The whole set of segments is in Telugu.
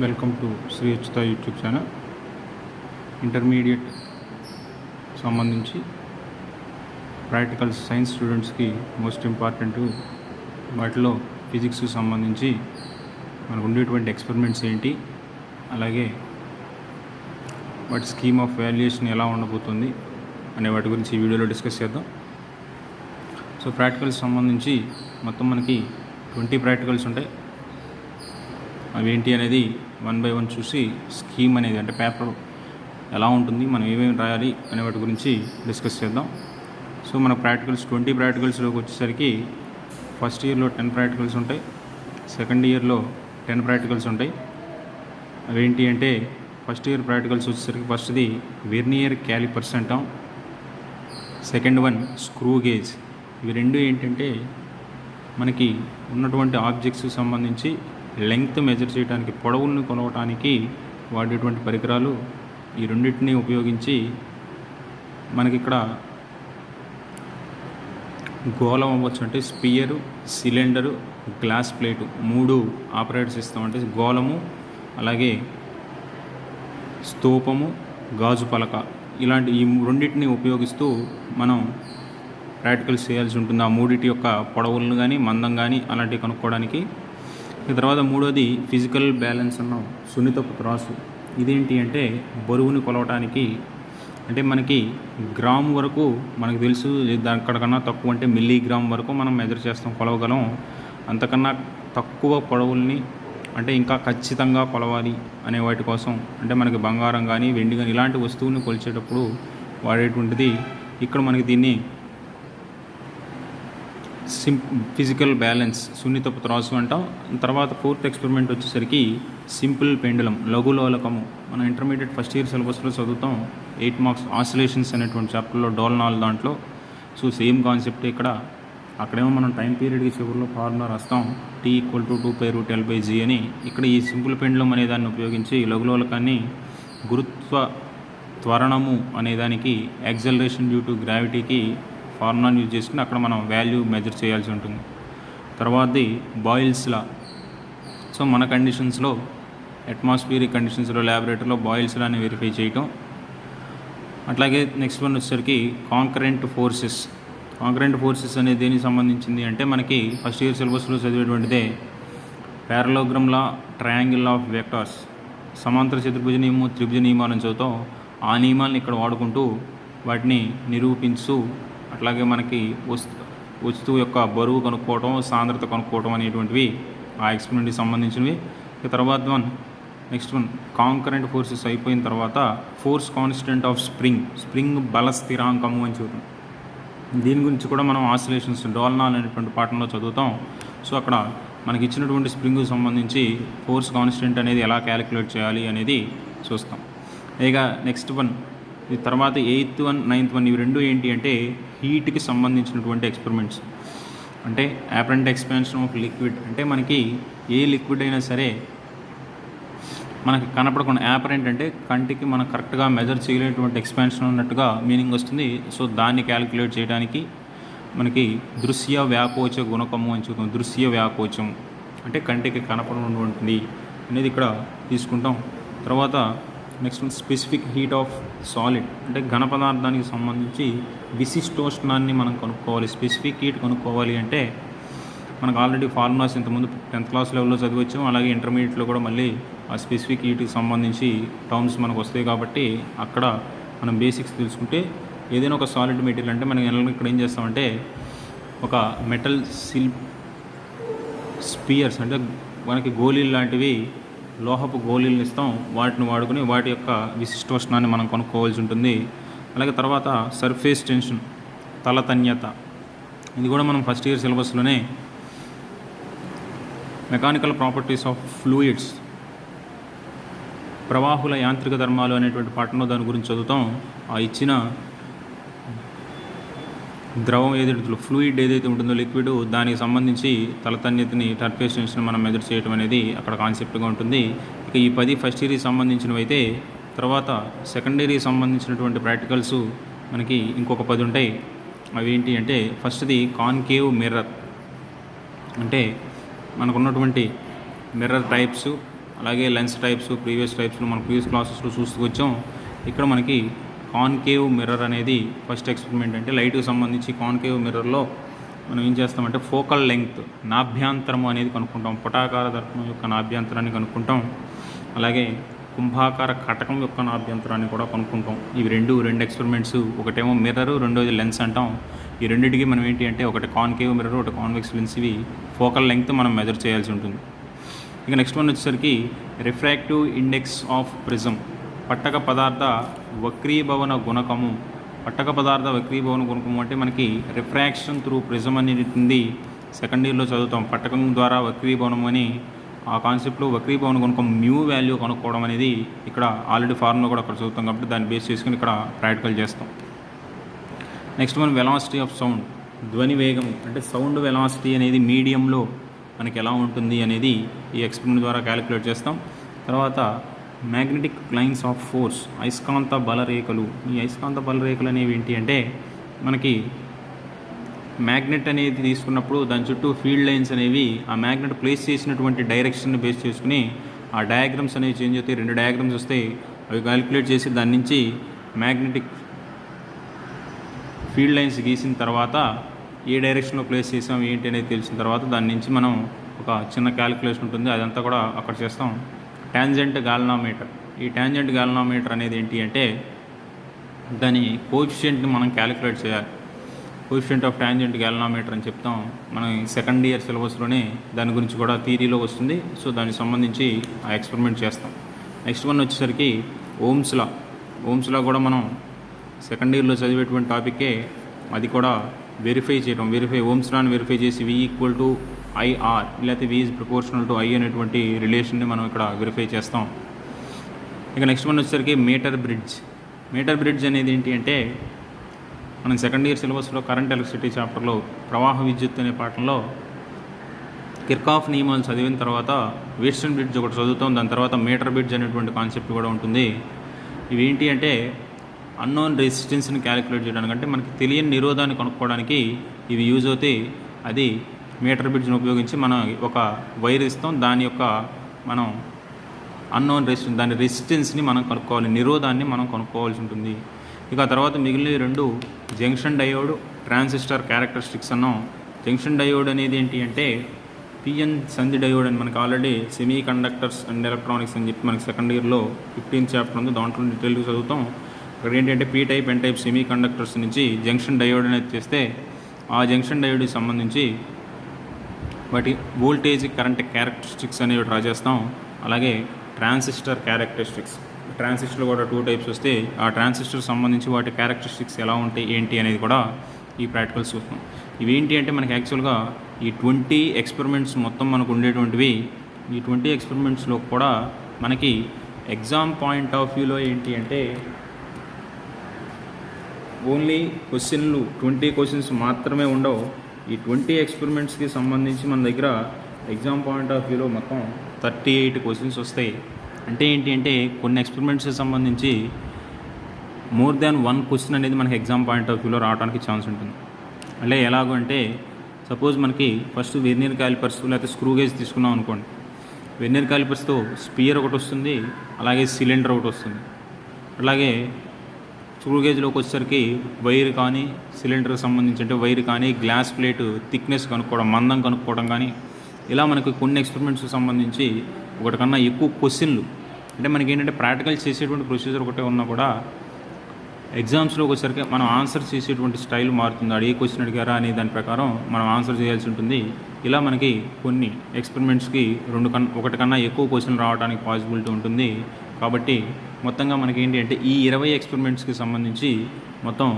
Welcome to Shri Achyuta YouTube channel. Intermediate సంబంధించి ప్రాక్టికల్ సైన్స్ స్టూడెంట్స్కి మోస్ట్ ఇంపార్టెంట్. వాటిలో ఫిజిక్స్కి సంబంధించి మనకు ఉండేటువంటి ఎక్స్పెరిమెంట్స్ ఏంటి, అలాగే వాటి స్కీమ్ ఆఫ్ వాల్యుయేషన్ ఎలా ఉండబోతుంది అనే వాటి గురించి ఈ వీడియోలో డిస్కస్ చేద్దాం. సో ప్రాక్టికల్స్ సంబంధించి మొత్తం మనకి 20 ప్రాక్టికల్స్ ఉంటాయి. అవి ఏంటి అనేది 1 by 1 చూసి స్కీమ్ అనేది అంటే పేపర్ ఎలా ఉంటుంది, మనం ఏమేమి రాయాలి అనే వాటి గురించి డిస్కస్ చేద్దాం. సో మన ప్రాక్టికల్స్ 20 ప్రాక్టికల్స్లోకి వచ్చేసరికి ఫస్ట్ ఇయర్లో 10 ప్రాక్టికల్స్ ఉంటాయి, సెకండ్ ఇయర్లో 10 ప్రాక్టికల్స్ ఉంటాయి. అవేంటి అంటే ఫస్ట్ ఇయర్ ప్రాక్టికల్స్ వచ్చేసరికి ఫస్ట్ది వెర్నియర్ క్యాలిపర్స్ అంటాం, సెకండ్ వన్ స్క్రూ గేజ్. ఇవి రెండు ఏంటంటే మనకి ఉన్నటువంటి ఆబ్జెక్ట్స్కి సంబంధించి లెంగ్త్ మెజర్ చేయడానికి, పొడవులను కొలవటానికి వాడేటువంటి పరికరాలు. ఈ రెండింటిని ఉపయోగించి మనకి ఇక్కడ గోళం అవ్వచ్చు, అంటే sphere, cylinder, glass plate 3 operators ఇస్తామంటే గోళము, అలాగే స్తూపము, గాజు పలక, ఇలాంటి ఈ రెండింటిని ఉపయోగిస్తూ మనం ప్రాక్టికల్స్ చేయాల్సి ఉంటుంది. ఆ మూడింటి యొక్క పొడవులను కానీ మందం కానీ అలాంటివి కనుక్కోవడానికి. తర్వాత మూడోది ఫిజికల్ బ్యాలెన్స్ అన్నాం, సున్నితపు త్రాసు. ఇదేంటి అంటే బరువుని కొలవటానికి, అంటే మనకి గ్రాము వరకు మనకు తెలుసు, అక్కడికన్నా తక్కువ అంటే మిల్లీగ్రామ్ వరకు మనం మెజర్ చేస్తాం, కొలవగలం. అంతకన్నా తక్కువ పొడవుల్ని అంటే ఇంకా ఖచ్చితంగా కొలవాలి అనే వాటి కోసం, అంటే మనకి బంగారం కానీ వెండి కానీ ఇలాంటి వస్తువుని కొలిచేటప్పుడు వాడేటువంటిది ఇక్కడ మనకి దీన్ని ఫిజికల్ బ్యాలెన్స్, సున్నితపు త్రాసు అంటాం. తర్వాత ఫోర్త్ ఎక్స్పెరిమెంట్ వచ్చేసరికి సింపుల్ పెండులం, లఘులోలకము. మనం ఇంటర్మీడియట్ ఫస్ట్ ఇయర్ సిలబస్లో చదువుతాం 8 మార్క్స్ ఆసిలేషన్స్ అనేటువంటి చాప్టర్లో డోలనాల్ దాంట్లో. సో సేమ్ కాన్సెప్ట్ ఇక్కడ. అక్కడేమో మనం టైం పీరియడ్కి చివరిలో ఫార్ములా రాస్తాం, T = 2π√L/g అని. ఇక్కడ ఈ సింపుల్ పెండులం అనే దాన్ని ఉపయోగించి లఘులోలకాన్ని గురుత్వ త్వరణము అనేదానికి, యాక్సలరేషన్ డ్యూ టు గ్రావిటీకి ఫార్ములాని యూజ్ చేసుకుని అక్కడ మనం వాల్యూ మెజర్ చేయాల్సి ఉంటుంది. తర్వాతది బాయిల్స్ లా. సో మన కండిషన్స్లో, అట్మాస్ఫియరిక్ కండిషన్స్లో ల్యాబొరేటరీలో బాయిల్స్ లాని వెరిఫై చేయటం. అట్లాగే నెక్స్ట్ వన్ వచ్చేసరికి కాంకరెంట్ ఫోర్సెస్. కాంకరెంట్ ఫోర్సెస్ అనేది దేనికి సంబంధించింది అంటే మనకి ఫస్ట్ ఇయర్ సిలబస్లో చదివేటువంటిదే parallelogram law, triangle of vectors, సమాంతర చతుర్భుజ నియమం, త్రిభుజ నియమాలను చదువుతాం. ఆ నియమాలను ఇక్కడ వాడుకుంటూ వాటిని నిరూపిస్తూ, అట్లాగే మనకి వస్తువు యొక్క బరువు కనుక్కోవటం, సాంద్రత కనుక్కోవటం అనేటువంటివి ఆ ఎక్స్పెరిమెంట్కి సంబంధించినవి. తర్వాత నెక్స్ట్ వన్ కాంకరెంట్ ఫోర్సెస్ అయిపోయిన తర్వాత ఫోర్స్ కాన్స్టెంట్ ఆఫ్ స్ప్రింగ్ బల స్థిరాంకము అని చూద్దాం. దీని గురించి కూడా మనం ఆసిలేషన్స్ డోలనాల్ అనేటువంటి పాఠంలో చదువుతాం. సో అక్కడ మనకి ఇచ్చినటువంటి స్ప్రింగ్కి సంబంధించి ఫోర్స్ కాన్స్టెంట్ అనేది ఎలా క్యాలిక్యులేట్ చేయాలి అనేది చూస్తాం. ఇక నెక్స్ట్ వన్, ఈ తర్వాత 8th వన్, 9th వన్, ఇవి రెండు ఏంటి అంటే హీట్కి సంబంధించినటువంటి ఎక్స్పెరిమెంట్స్. అంటే అపరెంట్ ఎక్స్పాన్షన్ ఆఫ్ లిక్విడ్, అంటే మనకి ఏ లిక్విడ్ అయినా సరే మనకి కనపడకుండా, అపరెంట్ అంటే కంటికి మనం కరెక్ట్గా మెజర్ చేయలేటువంటి ఎక్స్పాన్షన్ ఉన్నట్టుగా మీనింగ్ వస్తుంది. సో దాన్ని క్యాలిక్యులేట్ చేయడానికి మనకి దృశ్య వ్యాకోచ గుణకము అని చూద్దాం. దృశ్య వ్యాకోచం అంటే కంటికి కనపడనటువంటిది అనేది ఇక్కడ తీసుకుంటాం. తర్వాత next specific heat of solid, అంటే ఘన పదార్థానికి సంబంధించి విశిష్టోష్ణాన్ని మనం కనుక్కోవాలి. స్పెసిఫిక్ హీట్ కనుక్కోవాలి అంటే మనకు ఆల్రెడీ ఫార్ములాస్ ఇంతకుముందు 10th క్లాస్ లెవెల్లో చదివచ్చాం. అలాగే ఇంటర్మీడియట్లో కూడా మళ్ళీ ఆ స్పెసిఫిక్ హీట్కి సంబంధించి టర్మ్స్ మనకు వస్తాయి. కాబట్టి అక్కడ మనం బేసిక్స్ తెలుసుకుంటే ఏదైనా ఒక సాలిడ్ మెటీరియల్ అంటే మనం ఇక్కడ ఏం చేస్తామంటే ఒక మెటల్ స్పియర్స్, అంటే మనకి గోళీలు లాంటివి, లోహపు గోళీలను ఇస్తాం. వాటిని వాడుకుని వాటి యొక్క విశిష్టోష్ణాన్ని మనం కనుక్కోవాల్సి ఉంటుంది. అలాగే తర్వాత సర్ఫేస్ టెన్షన్, తలతన్యత, ఇది కూడా మనం ఫస్ట్ ఇయర్ సిలబస్లోనే మెకానికల్ ప్రాపర్టీస్ ఆఫ్ ఫ్లూయిడ్స్, ప్రవాహుల యాంత్రిక ధర్మాలు అనేటువంటి పాఠంలో దాని గురించి చదువుతాం. ఆ ఇచ్చిన ద్రవం ఏదైతే ఫ్లూయిడ్ ఏదైతే ఉంటుందో, లిక్విడ్, దానికి సంబంధించి తలతన్యతని, సర్ఫేస్ టెన్షన్ మనం మెజర్ చేయడం అనేది అక్కడ కాన్సెప్ట్గా ఉంటుంది. ఇక ఈ 10 ఫస్ట్ ఇయర్కి సంబంధించినవి అయితే, తర్వాత సెకండ్ ఇయర్కి సంబంధించినటువంటి ప్రాక్టికల్స్ మనకి ఇంకొక 10 ఉంటాయి. అవి ఏంటి అంటే ఫస్ట్ది కాన్కేవ్ మిర్రర్, అంటే మనకున్నటువంటి మిర్రర్ టైప్స్, అలాగే లెన్స్ టైప్స్, ప్రీవియస్ టైప్స్లో మనం ప్రీవియస్ క్లాసెస్లో చూస్తూ వచ్చాం. ఇక్కడ మనకి కాన్కేవ్ మిర్రర్ అనేది ఫస్ట్ ఎక్స్పెరిమెంట్. అంటే లైట్కి సంబంధించి కాన్కేవ్ మిర్రర్లో మనం ఏం చేస్తామంటే ఫోకల్ లెంగ్త్, నాభ్యాంతరము అనేది కనుక్కుంటాం. పుటాకార దర్పణం యొక్క నాభ్యాంతరాన్ని కనుక్కుంటాం. అలాగే కుంభాకార కటకం యొక్క నాభ్యంతరాన్ని కూడా కనుక్కుంటాం. ఇవి రెండు ఎక్స్పెరిమెంట్స్. ఒకటేమో మిర్రర్, రెండోది లెన్స్ అంటాం. ఈ రెండింటికి మనం ఏంటి అంటే ఒకటి కాన్కేవ్ మిర్రర్, ఒకటి కాన్వెక్స్ లెన్స్. ఇవి ఫోకల్ లెంగ్త్ మనం మెజర్ చేయాల్సి ఉంటుంది. ఇక నెక్స్ట్ వన్ వచ్చేసరికి రిఫ్రాక్టివ్ ఇండెక్స్ ఆఫ్ ప్రిజం, పట్టక పదార్థ వక్రీభవన గుణకము. పట్టక పదార్థ వక్రీభవన గుణకము అంటే మనకి రిఫ్రాక్షన్ త్రూ ప్రిజం అనేది ఉంది. సెకండ్ ఇయర్లో చదువుతాం. పట్టకం ద్వారా వక్రీభవనం అని ఆ కాన్సెప్ట్లో వక్రీభవన గుణకం మ్యూ వాల్యూ కనుక్కోవడం అనేది ఇక్కడ ఆల్రెడీ ఫార్ములా కూడా అక్కడ చదువుతాం కాబట్టి దాన్ని బేస్ చేసుకుని ఇక్కడ ప్రాక్టికల్ చేస్తాం. Next one velocity of sound, ధ్వని వేగం. అంటే సౌండ్ వెలాసిటీ అనేది మీడియంలో మనకి ఎలా ఉంటుంది అనేది ఈ ఎక్స్పెరిమెంట్ ద్వారా క్యాలిక్యులేట్ చేస్తాం. తర్వాత మ్యాగ్నెటిక్ లైన్స్ ఆఫ్ ఫోర్స్, అయస్కాంత బలరేఖలు. ఈ అయస్కాంత బలరేఖలు అనేవి ఏంటి అంటే మనకి మ్యాగ్నెట్ అనేది తీసుకున్నప్పుడు దాని చుట్టూ ఫీల్డ్ లైన్స్ అనేవి ఆ మ్యాగ్నెట్ ప్లేస్ చేసినటువంటి డైరెక్షన్ని బేస్ చేసుకుని ఆ డయాగ్రామ్స్ అనేవి చేంజ్ అవుతాయి. 2 డయాగ్రామ్స్ వస్తాయి. అవి క్యాలిక్యులేట్ చేసి దాని నుంచి మ్యాగ్నెటిక్ ఫీల్డ్ లైన్స్ గీసిన తర్వాత ఏ డైరెక్షన్లో ప్లేస్ చేసాం ఏంటి అనేది తెలిసిన తర్వాత దాని నుంచి మనం ఒక చిన్న క్యాలిక్యులేషన్ ఉంటుంది. అదంతా కూడా అక్కడ చేస్తాం. Tangent galvanometer. ఈ ట్యాంజెంట్ గాల్వనోమీటర్ అనేది ఏంటి అంటే దాని కోఎఫిషియెంట్ని మనం క్యాలిక్యులేట్ చేయాలి. కోఎఫిషియెంట్ ఆఫ్ ట్యాంజెంట్ గాల్వనోమీటర్ అని చెప్తాం. మనం సెకండ్ ఇయర్ సిలబస్లోనే దాని గురించి కూడా థియరీలో వస్తుంది. సో దానికి సంబంధించి ఆ ఎక్స్పెరిమెంట్ చేస్తాం. నెక్స్ట్ వన్ వచ్చేసరికి ఓమ్స్ లా. ఓమ్స్ లా కూడా మనం సెకండ్ ఇయర్లో చదివేటువంటి టాపిక్కే. అది కూడా వెరిఫై చేయడం. ఓమ్స్ లాని వెరిఫై చేసి V = IR లేకపోతే V = I అనేటువంటి రిలేషన్ని మనం ఇక్కడ వెరిఫై చేస్తాం. ఇక నెక్స్ట్ వన్ వచ్చేసరికి మీటర్ బ్రిడ్జ్. మీటర్ బ్రిడ్జ్ అనేది ఏంటి అంటే మనం సెకండ్ ఇయర్ సిలబస్లో కరెంట్ ఎలక్ట్రిసిటీ చాప్టర్లో ప్రవాహ విద్యుత్ అనే పాఠంలో కిర్కాఫ్ నియమాలు చదివిన తర్వాత వీట్స్టోన్ బ్రిడ్జ్ ఒకటి చదువుతాం. దాని తర్వాత మీటర్ బ్రిడ్జ్ అనేటువంటి కాన్సెప్ట్ కూడా ఉంటుంది. ఇవి ఏంటి అంటే అన్నోన్ రెసిస్టెన్స్ని క్యాలిక్యులేట్ చేయడానికి, అంటే మనకి తెలియని నిరోధాన్ని కనుక్కోవడానికి ఇవి యూజ్ అవుతాయి. అది మీటర్ బ్రిడ్జ్ని ఉపయోగించి మనం ఒక వైర్ ఇస్తాం. దాని యొక్క మనం అన్నోన్ రెసిస్టెన్స్, దాని రెసిస్టెన్స్ని మనం కనుక్కోవాలి, నిరోధాన్ని మనం కనుక్కోవాల్సి ఉంటుంది. ఇక తర్వాత మిగిలిన 2 జంక్షన్ డయోడ్, ట్రాన్సిస్టర్ క్యారెక్టరిస్టిక్స్ అన్నాం. జంక్షన్ డయోడ్ అనేది ఏంటి అంటే పిఎన్ సంధి డయోడ్ అని మనకి already semi conductors and electronics అని చెప్పి మనకి సెకండ్ ఇయర్లో 15th చాప్టర్ ఉంది. దాంట్లో డీటెయిల్గా చదువుతాం. ఇక్కడ ఏంటంటే P type, N type semiconductors నుంచి జంక్షన్ డయోడ్ అనేది చేస్తే ఆ జంక్షన్ డయోడ్కి సంబంధించి వాటి వోల్టేజ్, కరెంట్ క్యారెక్టరిస్టిక్స్ అనేవి డ్రా చేస్తాం. అలాగే ట్రాన్సిస్టర్ క్యారెక్టరిస్టిక్స్, ట్రాన్సిస్టర్ కూడా 2 టైప్స్ వస్తే ఆ ట్రాన్సిస్టర్ సంబంధించి వాటి క్యారెక్టరిస్టిక్స్ ఎలా ఉంటాయి ఏంటి అనేది కూడా ఈ ప్రాక్టికల్స్ చూస్తాం. ఇవేంటి అంటే మనకి యాక్చువల్గా ఈ 20 ఎక్స్పెరిమెంట్స్ మొత్తం మనకు ఉండేటువంటివి. ఈ 20 ఎక్స్పెరిమెంట్స్లో కూడా మనకి ఎగ్జామ్ పాయింట్ ఆఫ్ వ్యూలో ఏంటి అంటే ఓన్లీ క్వశ్చన్లు 20 క్వశ్చన్స్ మాత్రమే ఉండవు. ఈ 20 ఎక్స్పెరిమెంట్స్కి సంబంధించి మన దగ్గర ఎగ్జామ్ పాయింట్ ఆఫ్ వ్యూలో మొత్తం 38 క్వశ్చన్స్ వస్తాయి. అంటే ఏంటి అంటే కొన్ని ఎక్స్పెరిమెంట్స్కి సంబంధించి మోర్ దాన్ 1 క్వశ్చన్ అనేది మనకి ఎగ్జామ్ పాయింట్ ఆఫ్ వ్యూలో రావడానికి ఛాన్స్ ఉంటుంది. అంటే ఎలాగో అంటే సపోజ్ మనకి ఫస్ట్ వెర్నియర్ క్యాలిపర్స్ లేకపోతే స్క్రూ గేజ్ తీసుకున్నాం అనుకోండి. వెర్నియర్ క్యాలిపర్స్తో స్పియర్ ఒకటి వస్తుంది, అలాగే సిలిండర్ ఒకటి వస్తుంది. అలాగే స్క్రూ గేజ్లోకి వచ్చేసరికి వైర్ కానీ సిలిండర్కి సంబంధించి అంటే వైర్ కానీ గ్లాస్ ప్లేట్ థిక్నెస్ కనుక్కోవడం, మందం కనుక్కోవడం కానీ ఇలా మనకి కొన్ని ఎక్స్పెరిమెంట్స్కి సంబంధించి ఒకటి కన్నా ఎక్కువ క్వశ్చన్లు. అంటే మనకి ఏంటంటే ప్రాక్టికల్ చేసేటువంటి ప్రొసీజర్ ఒకటే ఉన్నా కూడా ఎగ్జామ్స్లోకి వచ్చేసరికి మనం ఆన్సర్ చేసేటువంటి స్టైల్ మారుతుంది. అది ఏ క్వశ్చన్ అడిగారా అనే దాని ప్రకారం మనం ఆన్సర్ చేయాల్సి ఉంటుంది. ఇలా మనకి కొన్ని ఎక్స్పెరిమెంట్స్కి ఒకటి కన్నా ఎక్కువ క్వశ్చన్లు రావడానికి పాసిబిలిటీ ఉంటుంది. కాబట్టి మొత్తంగా మనకి ఏంటి అంటే ఈ 20 ఎక్స్పెరిమెంట్స్కి సంబంధించి మొత్తం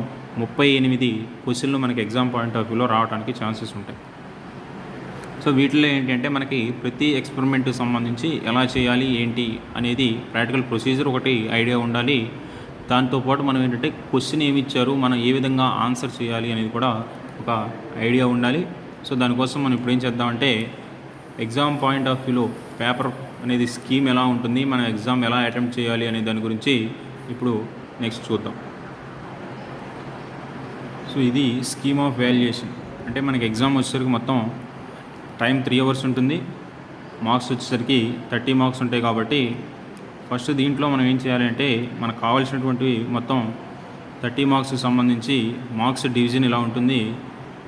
38 క్వశ్చన్లు మనకి ఎగ్జామ్ పాయింట్ ఆఫ్ వ్యూలో రావడానికి ఛాన్సెస్ ఉంటాయి. సో వీటిలో ఏంటంటే మనకి ప్రతి ఎక్స్పెరిమెంట్కి సంబంధించి ఎలా చేయాలి ఏంటి అనేది ప్రాక్టికల్ ప్రొసీజర్ ఒకటి ఐడియా ఉండాలి. దాంతోపాటు మనం ఏంటంటే క్వశ్చన్ ఏమి ఇచ్చారు, మనం ఏ విధంగా ఆన్సర్ చేయాలి అనేది కూడా ఒక ఐడియా ఉండాలి. సో దానికోసం మనం ఇప్పుడు ఏం చేద్దామంటే ఎగ్జామ్ పాయింట్ ఆఫ్ వ్యూలో పేపర్ అనేది స్కీమ్ ఎలా ఉంటుంది, మన ఎగ్జామ్ ఎలా అటెంప్ట్ చేయాలి అనే దాని గురించి ఇప్పుడు నెక్స్ట్ చూద్దాం. సో ఇది స్కీమ్ ఆఫ్ వాల్యుయేషన్. అంటే మనకి ఎగ్జామ్ వచ్చేసరికి మొత్తం టైం 3 hours ఉంటుంది. మార్క్స్ వచ్చేసరికి 30 మార్క్స్ ఉంటాయి కాబట్టి ఫస్ట్ దీంట్లో మనం ఏం చేయాలి అంటే మనకు కావాల్సినటువంటివి మొత్తం 30 మార్క్స్కి సంబంధించి మార్క్స్ డివిజన్ ఇలా ఉంటుంది.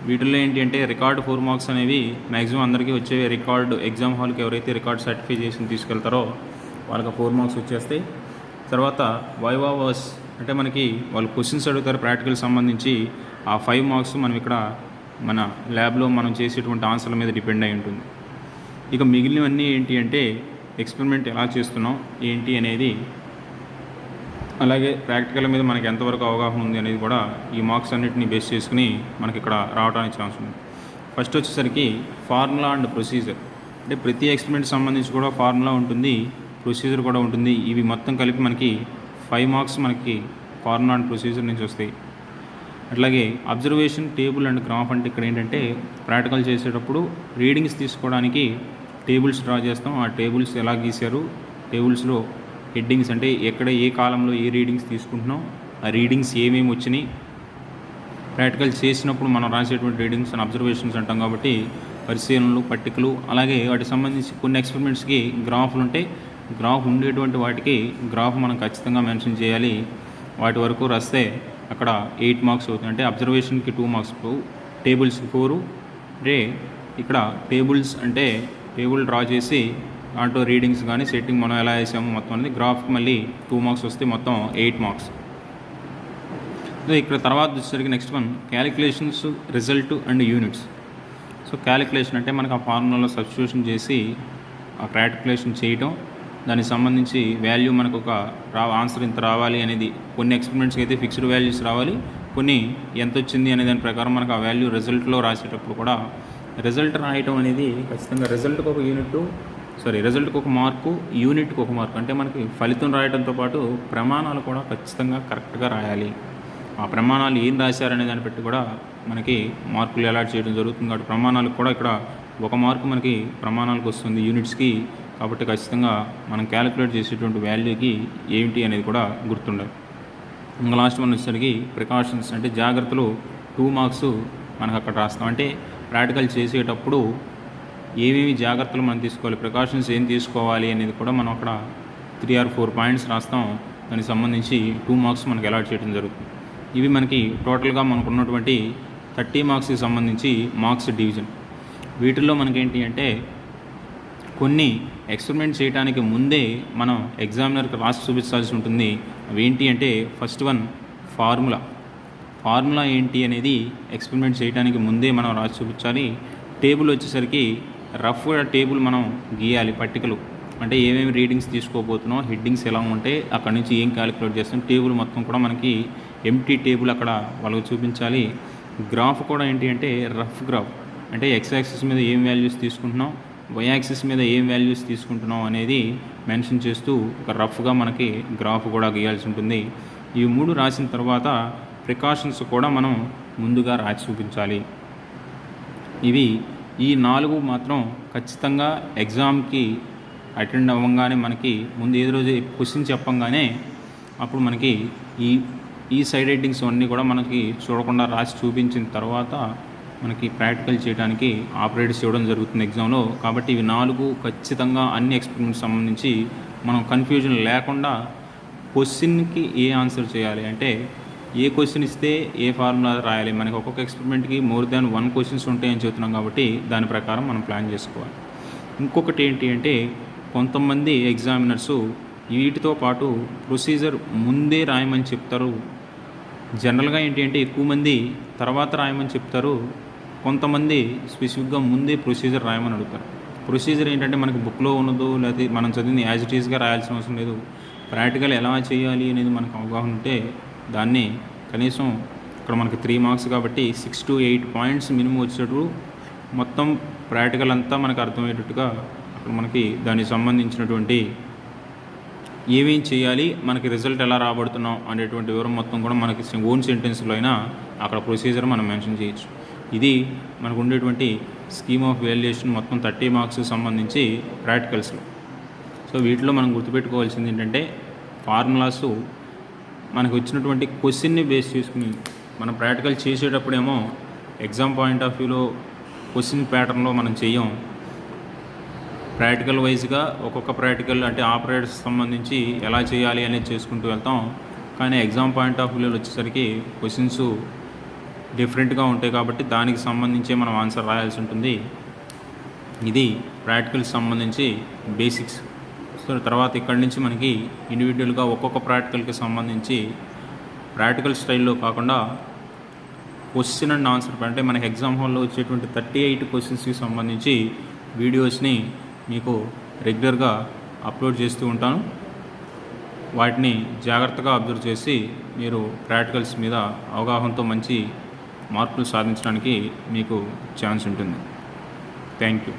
వీటిల్లో ఏంటి అంటే రికార్డ్ 4 మార్క్స్ అనేవి మ్యాక్సిమం అందరికీ వచ్చే రికార్డ్ ఎగ్జామ్ హాల్కి ఎవరైతే రికార్డ్ సర్టిఫికేషన్ తీసుకెళ్తారో వాళ్ళకి 4 మార్క్స్ వచ్చేస్తాయి. తర్వాత వైవా వర్స్ అంటే మనకి వాళ్ళు క్వశ్చన్స్ అడుగుతారు ప్రాక్టికల్ సంబంధించి, ఆ 5 మార్క్స్ మనం ఇక్కడ మన ల్యాబ్లో మనం చేసేటువంటి ఆన్సర్ల మీద డిపెండ్ అయి ఉంటుంది. ఇక మిగిలినవన్నీ ఏంటి అంటే ఎక్స్పెరిమెంట్ ఎలా చేస్తున్నాం ఏంటి అనేది, అలాగే ప్రాక్టికల్ మీద మనకి ఎంతవరకు అవగాహన ఉంది అనేది కూడా ఈ మార్క్స్ అన్నిటిని బేస్ చేసుకుని మనకి ఇక్కడ రావడానికి ఛాన్స్ ఉంది. ఫస్ట్ వచ్చేసరికి ఫార్ములా అండ్ ప్రొసీజర్. అంటే ప్రతి ఎక్స్పెరిమెంట్ సంబంధించి కూడా ఫార్ములా ఉంటుంది, ప్రొసీజర్ కూడా ఉంటుంది. ఇవి మొత్తం కలిపి మనకి 5 మార్క్స్ మనకి ఫార్ములా అండ్ ప్రొసీజర్ నుంచి వస్తాయి. అట్లాగే అబ్జర్వేషన్ టేబుల్ అండ్ గ్రాఫ్ అంటే ఇక్కడ ఏంటంటే ప్రాక్టికల్ చేసేటప్పుడు రీడింగ్స్ తీసుకోవడానికి టేబుల్స్ డ్రా చేస్తాం. ఆ టేబుల్స్ ఎలా గీశారు, టేబుల్స్లో హెడ్డింగ్స్ అంటే ఎక్కడ ఏ కాలంలో ఏ రీడింగ్స్ తీసుకుంటున్నాం, ఆ రీడింగ్స్ ఏమేమి వచ్చినాయి, ప్రాక్టికల్ చేసినప్పుడు మనం రాసేటువంటి రీడింగ్స్ అండ్ అబ్జర్వేషన్స్ అంటాం కాబట్టి పరిశీలనలు, పట్టికలు, అలాగే వాటికి సంబంధించి కొన్ని ఎక్స్పెరిమెంట్స్కి గ్రాఫ్లు ఉంటాయి. గ్రాఫ్ ఉండేటువంటి వాటికి గ్రాఫ్ మనం ఖచ్చితంగా మెన్షన్ చేయాలి. వాటి వరకు రాస్తే అక్కడ 8 మార్క్స్ అవుతుంది. అంటే అబ్జర్వేషన్కి 2 మార్క్స్, టేబుల్స్కి 4. అంటే ఇక్కడ టేబుల్స్ అంటే టేబుల్ డ్రా చేసి దాంట్లో రీడింగ్స్ కానీ సెట్టింగ్ మనం ఎలా వేసామో మొత్తం అనేది, గ్రాఫ్కి మళ్ళీ 2 మార్క్స్ వస్తే మొత్తం 8 మార్క్స్. ఇక్కడ తర్వాత వచ్చేసరికి next one calculations, result and units. So calculation అంటే మనకు ఆ ఫార్ములాలో సబ్స్టిట్యూషన్ చేసి ఆ క్యాలిక్యులేషన్ చేయటం, దానికి సంబంధించి వాల్యూ మనకు ఒక ఆన్సర్ ఇంత రావాలి అనేది. కొన్ని ఎక్స్పెరిమెంట్స్కి అయితే ఫిక్స్డ్ వాల్యూస్ రావాలి, కొన్ని ఎంత వచ్చింది అనే దాని ప్రకారం మనకు ఆ వాల్యూ రిజల్ట్లో రాసేటప్పుడు కూడా రిజల్ట్ రాయటం అనేది ఖచ్చితంగా రిజల్ట్కి ఒక మార్కు, యూనిట్కి ఒక మార్కు. అంటే మనకి ఫలితం రాయడంతో పాటు ప్రమాణాలు కూడా ఖచ్చితంగా కరెక్ట్గా రాయాలి. ఆ ప్రమాణాలు ఏం రాశారనే దాన్ని బట్టి కూడా మనకి మార్కులు అలాట్ చేయడం జరుగుతుంది. కాబట్టి ప్రమాణాలకు కూడా ఇక్కడ 1 మార్కు మనకి ప్రమాణాలకు వస్తుంది యూనిట్స్కి. కాబట్టి ఖచ్చితంగా మనం క్యాలిక్యులేట్ చేసేటువంటి వాల్యూకి ఏంటి అనేది కూడా గుర్తుండాలి. ఇంకా లాస్ట్ వన్ వచ్చేసరికి ప్రికాషన్స్ అంటే జాగ్రత్తలు. 2 మార్క్స్ మనకు అక్కడ రాస్తాం. అంటే ప్రాక్టికల్ చేసేటప్పుడు ఏమేమి జాగ్రత్తలు మనం తీసుకోవాలి, ప్రికాషన్స్ ఏం తీసుకోవాలి అనేది కూడా మనం అక్కడ 3 or 4 పాయింట్స్ రాస్తాం. దానికి సంబంధించి 2 మార్క్స్ మనకి అలాట్ చేయడం జరుగుతుంది. ఇవి మనకి టోటల్గా మనకు ఉన్నటువంటి 30 మార్క్స్కి సంబంధించి మార్క్స్ డివిజన్. వీటిల్లో మనకేంటి అంటే కొన్ని ఎక్స్పెరిమెంట్ చేయడానికి ముందే మనం ఎగ్జామినర్కి రాసి చూపించాల్సి ఉంటుంది. అవి ఏంటి అంటే ఫస్ట్ వన్ ఫార్ములా ఏంటి అనేది ఎక్స్పెరిమెంట్ చేయడానికి ముందే మనం రాసి చూపించాలి. టేబుల్ వచ్చేసరికి రఫ్గా టేబుల్ మనం గీయాలి, పట్టికలు అంటే ఏమేమి రీడింగ్స్ తీసుకోబోతున్నాం, హెడ్డింగ్స్ ఎలా ఉంటే అక్కడ నుంచి ఏం క్యాలిక్యులేట్ చేస్తాం, టేబుల్ మొత్తం కూడా మనకి ఎంటీ టేబుల్ అక్కడ వాళ్ళకి చూపించాలి. గ్రాఫ్ కూడా ఏంటి అంటే రఫ్ గ్రాఫ్ అంటే ఎక్స్ యాక్సిస్ మీద ఏం వాల్యూస్ తీసుకుంటున్నాం, వై యాక్సిస్ మీద ఏం వాల్యూస్ తీసుకుంటున్నాం అనేది మెన్షన్ చేస్తూ ఒక రఫ్గా మనకి గ్రాఫ్ కూడా గీయాల్సి ఉంటుంది. ఈ 3 రాసిన తర్వాత ప్రికాషన్స్ కూడా మనం ముందుగా రాసి చూపించాలి. ఈ 4 మాత్రం ఖచ్చితంగా ఎగ్జామ్కి అటెండ్ అవ్వగానే మనకి ముందు ఏదో రోజు క్వశ్చన్ చెప్పంగానే అప్పుడు మనకి ఈ సైడ్ హెడ్డింగ్స్ అన్నీ కూడా మనకి చూడకుండా రాసి చూపించిన తర్వాత మనకి ప్రాక్టికల్ చేయడానికి ఆపరేటర్స్ ఇవ్వడం జరుగుతుంది ఎగ్జామ్లో. కాబట్టి ఇవి 4 ఖచ్చితంగా అన్ని ఎక్స్పెరిమెంట్స్ సంబంధించి మనం కన్ఫ్యూజన్ లేకుండా క్వశ్చన్కి ఏ ఆన్సర్ చేయాలి అంటే ఏ క్వశ్చన్ ఇస్తే ఏ ఫార్ములా రాయాలి. మనకి ఒక్కొక్క ఎక్స్పెరిమెంట్కి మోర్ దాన్ 1 క్వశ్చన్స్ ఉంటాయని చెప్తున్నాం కాబట్టి దాని ప్రకారం మనం ప్లాన్ చేసుకోవాలి. ఇంకొకటి ఏంటి అంటే కొంతమంది ఎగ్జామినర్సు వీటితో పాటు ప్రొసీజర్ ముందే రాయమని చెప్తారు. జనరల్గా ఏంటి అంటే ఎక్కువ మంది తర్వాత రాయమని చెప్తారు, కొంతమంది స్పెసిఫిక్గా ముందే ప్రొసీజర్ రాయమని అడుగుతారు. ప్రొసీజర్ ఏంటంటే మనకి బుక్లో ఉన్నదో లేకపోతే మనం చదివింది యాజ్ ఇట్ ఈస్గా రాయాల్సిన అవసరం లేదు. ప్రాక్టికల్ ఎలా చేయాలి అనేది మనకు అవగాహన ఉంటే దాన్ని కనీసం ఇక్కడ మనకి 3 మార్క్స్ కాబట్టి 6 to 8 పాయింట్స్ మినిమం వచ్చేటప్పుడు మొత్తం ప్రాక్టికల్ అంతా మనకు అర్థమయ్యేటట్టుగా అక్కడ మనకి దానికి సంబంధించినటువంటి ఏమేం చేయాలి, మనకి రిజల్ట్ ఎలా రాబడుతున్నాం అనేటువంటి వివరం మొత్తం కూడా మనకి ఓన్ సెంటెన్స్లో అయినా అక్కడ ప్రొసీజర్ మనం మెన్షన్ చేయొచ్చు. ఇది మనకు ఉండేటువంటి స్కీమ్ ఆఫ్ వాల్యుయేషన్ మొత్తం 30 మార్క్స్కి సంబంధించి ప్రాక్టికల్స్లో. సో వీటిలో మనం గుర్తుపెట్టుకోవాల్సింది ఏంటంటే ఫార్ములాస్ మనకు వచ్చినటువంటి క్వశ్చన్ని బేస్ చేసుకుని మనం ప్రాక్టికల్ చేసేటప్పుడేమో ఎగ్జామ్ పాయింట్ ఆఫ్ వ్యూలో క్వశ్చన్ ప్యాటర్న్లో మనం చెయ్యం. ప్రాక్టికల్ వైజ్గా ఒక్కొక్క ప్రాక్టికల్ అంటే ఆపరేటర్స్ సంబంధించి ఎలా చేయాలి అనేది చేసుకుంటూ వెళ్తాం. కానీ ఎగ్జామ్ పాయింట్ ఆఫ్ వ్యూలో వచ్చేసరికి క్వశ్చన్స్ డిఫరెంట్గా ఉంటాయి కాబట్టి దానికి సంబంధించే మనం ఆన్సర్ రాయాల్సి ఉంటుంది. ఇది ప్రాక్టికల్స్ సంబంధించి బేసిక్స్. సో తర్వాత ఇక్కడి నుంచి మనకి ఇండివిజువల్గా ఒక్కొక్క ప్రాక్టికల్కి సంబంధించి ప్రాక్టికల్ స్టైల్లో కాకుండా క్వశ్చన్ అండ్ ఆన్సర్ అంటే మనకి ఎగ్జామ్ హాల్లో వచ్చేటువంటి 38 క్వశ్చన్స్కి సంబంధించి వీడియోస్ని మీకు రెగ్యులర్గా అప్లోడ్ చేస్తూ ఉంటాను. వాటిని జాగ్రత్తగా అబ్జర్వ్ చేసి మీరు ప్రాక్టికల్స్ మీద అవగాహనతో మంచి మార్కులు సాధించడానికి మీకు ఛాన్స్ ఉంటుంది. Thank you.